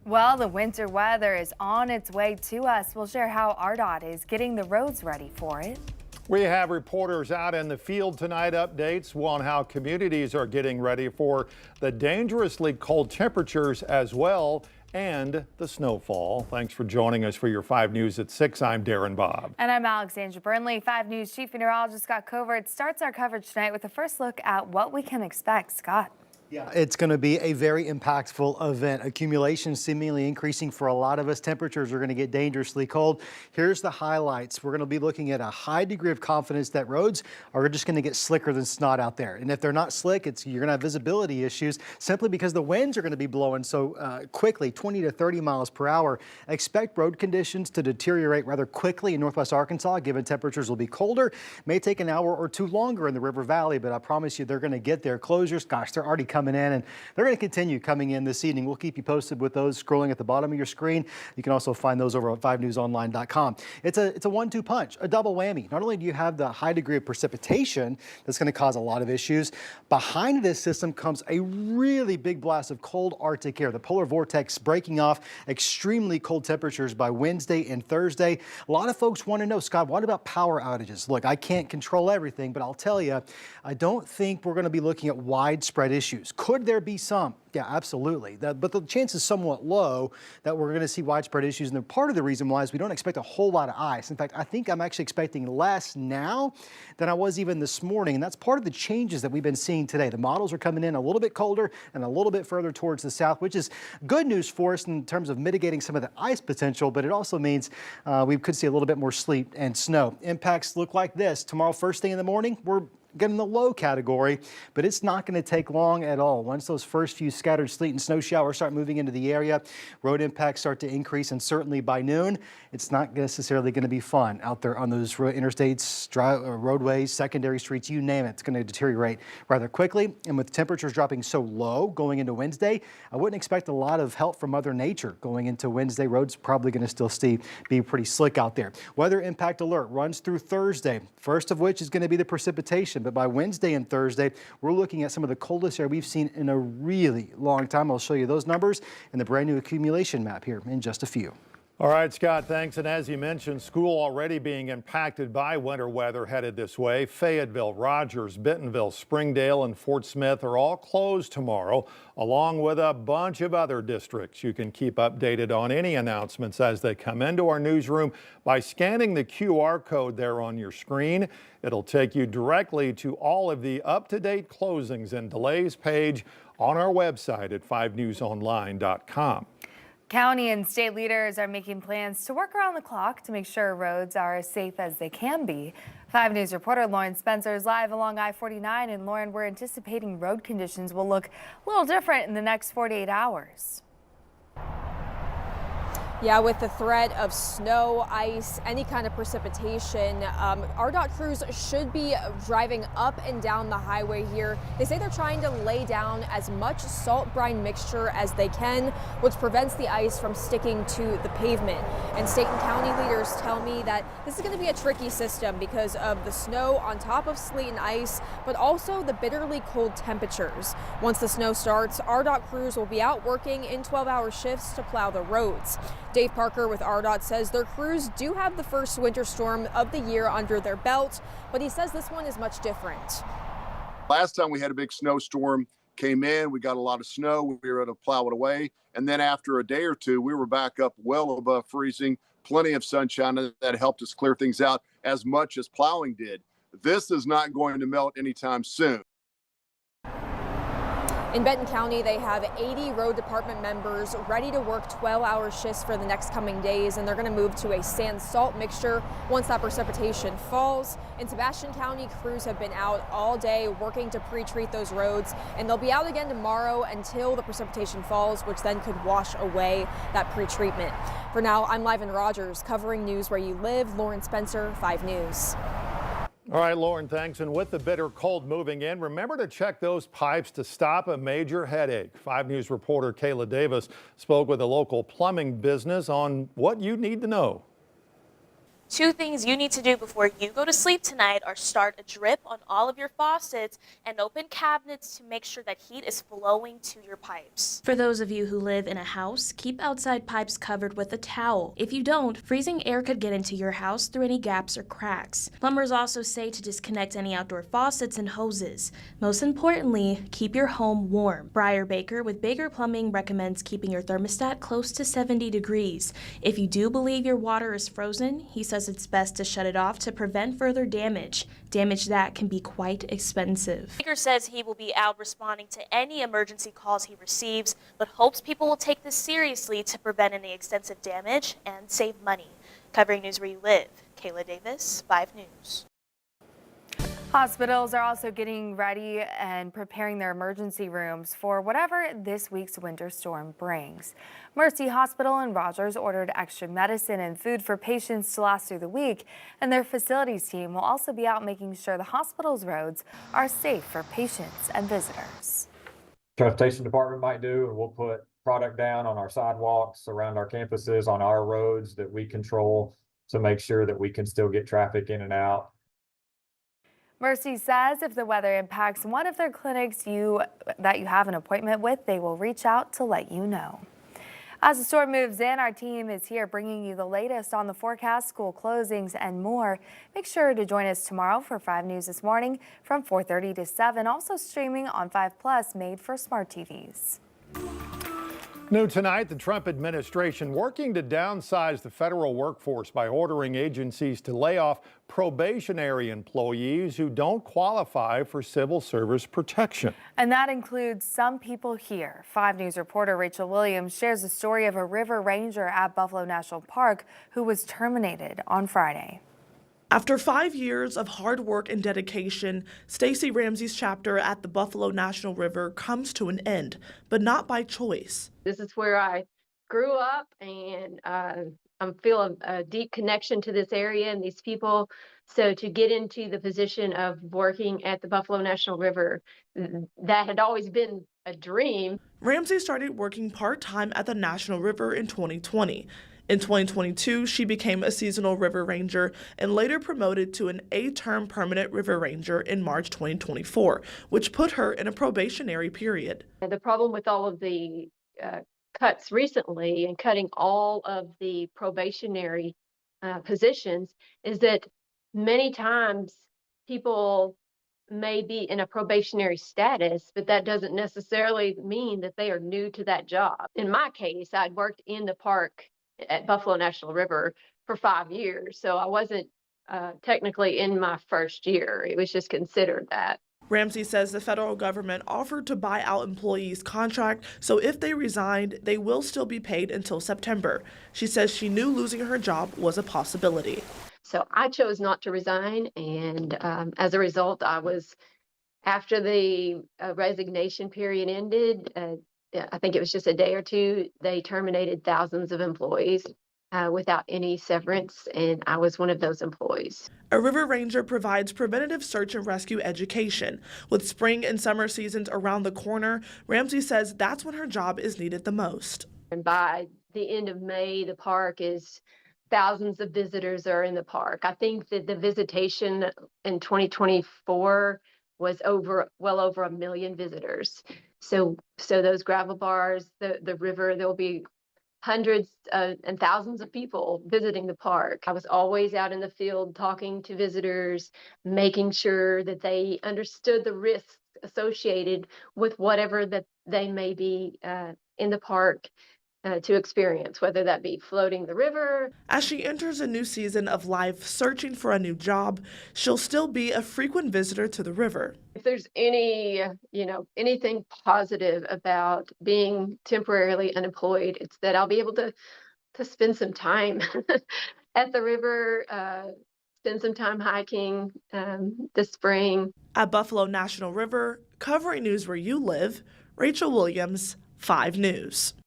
Well, the winter weather is on its way to us. We'll share how RDOT is getting the roads ready for it. We have reporters out in the field tonight. Updates on how communities are getting ready for the dangerously cold temperatures as well and the snowfall. Thanks for joining us for your 5 News at 6. I'm Darren Bobb. And I'm Alexandra Burnley. 5 News Chief Meteorologist Scott Covert starts our coverage tonight with a first look at what we can expect. Scott. Yeah, it's going to be a very impactful event. Accumulation seemingly increasing for a lot of us. Temperatures are going to get dangerously cold. Here's the highlights. We're going to be looking at a high degree of confidence that roads are just going to get slicker than snot out there. And if they're not slick, you're going to have visibility issues simply because the winds are going to be blowing so quickly, 20 to 30 miles per hour. Expect road conditions to deteriorate rather quickly in northwest Arkansas, given temperatures will be colder. May take an hour or two longer in the River Valley, but I promise you they're going to get there. Closures, gosh, they're already coming in, and they're going to continue coming in this evening. We'll keep you posted with those scrolling at the bottom of your screen. You can also find those over at 5newsonline.com. It's a 1-2 punch, a double whammy. Not only do you have the high degree of precipitation that's going to cause a lot of issues, behind this system comes a really big blast of cold Arctic air. The polar vortex breaking off extremely cold temperatures by Wednesday and Thursday. A lot of folks want to know, Scott, what about power outages? Look, I can't control everything, but I'll tell you, I don't think we're going to be looking at widespread issues. Could there be some? Yeah, absolutely. But the chance is somewhat low that we're going to see widespread issues. And part of the reason why is we don't expect a whole lot of ice. In fact, I think I'm actually expecting less now than I was even this morning. And that's part of the changes that we've been seeing today. The models are coming in a little bit colder and a little bit further towards the south, which is good news for us in terms of mitigating some of the ice potential. But it also means we could see a little bit more sleet and snow. Impacts look like this. Tomorrow, first thing in the morning, we're getting the low category, but it's not going to take long at all. Once those first few scattered sleet and snow showers start moving into the area, road impacts start to increase, and certainly by noon, it's not necessarily going to be fun out there on those interstates, roadways, secondary streets, you name it. It's going to deteriorate rather quickly, and with temperatures dropping so low going into Wednesday, I wouldn't expect a lot of help from Mother Nature going into Wednesday. Roads probably going to still be pretty slick out there. Weather impact alert runs through Thursday, first of which is going to be the precipitation. But by Wednesday and Thursday, we're looking at some of the coldest air we've seen in a really long time. I'll show you those numbers in the brand new accumulation map here in just a few. All right, Scott, thanks. And as you mentioned, school already being impacted by winter weather headed this way. Fayetteville, Rogers, Bentonville, Springdale, and Fort Smith are all closed tomorrow, along with a bunch of other districts. You can keep updated on any announcements as they come into our newsroom by scanning the QR code there on your screen. It'll take you directly to all of the up-to-date closings and delays page on our website at 5newsonline.com. County and state leaders are making plans to work around the clock to make sure roads are as safe as they can be. 5 News reporter Lauren Spencer is live along I-49. And Lauren, we're anticipating road conditions will look a little different in the next 48 hours. Yeah, with the threat of snow, ice, any kind of precipitation, RDOT crews should be driving up and down the highway here. They say they're trying to lay down as much salt brine mixture as they can, which prevents the ice from sticking to the pavement. And state and county leaders tell me that this is going to be a tricky system because of the snow on top of sleet and ice, but also the bitterly cold temperatures. Once the snow starts, RDOT crews will be out working in 12-hour shifts to plow the roads. Dave Parker with RDOT says their crews do have the first winter storm of the year under their belt, but he says this one is much different. Last time we had a big snowstorm came in, we got a lot of snow, we were able to plow it away. And then after a day or two, we were back up well above freezing, plenty of sunshine that helped us clear things out as much as plowing did. This is not going to melt anytime soon. In Benton County, they have 80 road department members ready to work 12-hour shifts for the next coming days, and they're going to move to a sand-salt mixture once that precipitation falls. In Sebastian County, crews have been out all day working to pre-treat those roads, and they'll be out again tomorrow until the precipitation falls, which then could wash away that pre-treatment. For now, I'm live in Rogers, covering news where you live. Lauren Spencer, 5 News. All right, Lauren, thanks. And with the bitter cold moving in, remember to check those pipes to stop a major headache. 5 News reporter Kayla Davis spoke with a local plumbing business on what you need to know. 2 things you need to do before you go to sleep tonight are start a drip on all of your faucets and open cabinets to make sure that heat is flowing to your pipes. For those of you who live in a house, keep outside pipes covered with a towel. If you don't, freezing air could get into your house through any gaps or cracks. Plumbers also say to disconnect any outdoor faucets and hoses. Most importantly, keep your home warm. Briar Baker with Baker Plumbing recommends keeping your thermostat close to 70 degrees. If you do believe your water is frozen, he says it's best to shut it off to prevent further damage. Damage that can be quite expensive. Baker says he will be out responding to any emergency calls he receives, but hopes people will take this seriously to prevent any extensive damage and save money. Covering news where you live, Kayla Davis, 5 News. Hospitals are also getting ready and preparing their emergency rooms for whatever this week's winter storm brings. Mercy Hospital in Rogers ordered extra medicine and food for patients to last through the week, and their facilities team will also be out making sure the hospital's roads are safe for patients and visitors. Transportation department might do, and we'll put product down on our sidewalks around our campuses, on our roads that we control to make sure that we can still get traffic in and out. Mercy says if the weather impacts one of their clinics that you have an appointment with, they will reach out to let you know. As the storm moves in, our team is here bringing you the latest on the forecast, school closings, and more. Make sure to join us tomorrow for 5 News This Morning from 4:30 to 7, also streaming on 5 made for smart TVs. New tonight, the Trump administration working to downsize the federal workforce by ordering agencies to lay off probationary employees who don't qualify for civil service protection. And that includes some people here. 5 News reporter Rachel Williams shares the story of a river ranger at Buffalo National Park who was terminated on Friday. After 5 years of hard work and dedication, Stacey Ramsey's chapter at the Buffalo National River comes to an end, but not by choice. This is where I grew up, and I feel a deep connection to this area and these people. So to get into the position of working at the Buffalo National River, that had always been a dream. Ramsey started working part-time at the National River in 2020. In 2022, she became a seasonal river ranger and later promoted to an 8-term permanent river ranger in March 2024, which put her in a probationary period. The problem with all of the cuts recently and cutting all of the probationary positions is that many times people may be in a probationary status, but that doesn't necessarily mean that they are new to that job. In my case, I'd worked in the park at Buffalo National River for 5 years, so I wasn't technically in my first year. It was just considered that. Ramsey says the federal government offered to buy out employees' contract, so if they resigned, they will still be paid until September. She says she knew losing her job was a possibility. So I chose not to resign, and as a result, after the resignation period ended, I think it was just a day or two, they terminated thousands of employees without any severance, and I was one of those employees. A river ranger provides preventative search and rescue education. With spring and summer seasons around the corner, Ramsey says that's when her job is needed the most. And by the end of May, the park is thousands of visitors are in the park. I think that the visitation in 2024 was well over 1 million visitors. So those gravel bars, the river, there'll be hundreds and thousands of people visiting the park. I was always out in the field talking to visitors, making sure that they understood the risks associated with whatever that they may be in the park to experience, whether that be floating the river. As she enters a new season of life searching for a new job, she'll still be a frequent visitor to the river. If there's anything positive about being temporarily unemployed, it's that I'll be able to spend some time at the river, spend some time hiking this spring. At Buffalo National River, covering news where you live, Rachel Williams, 5 News.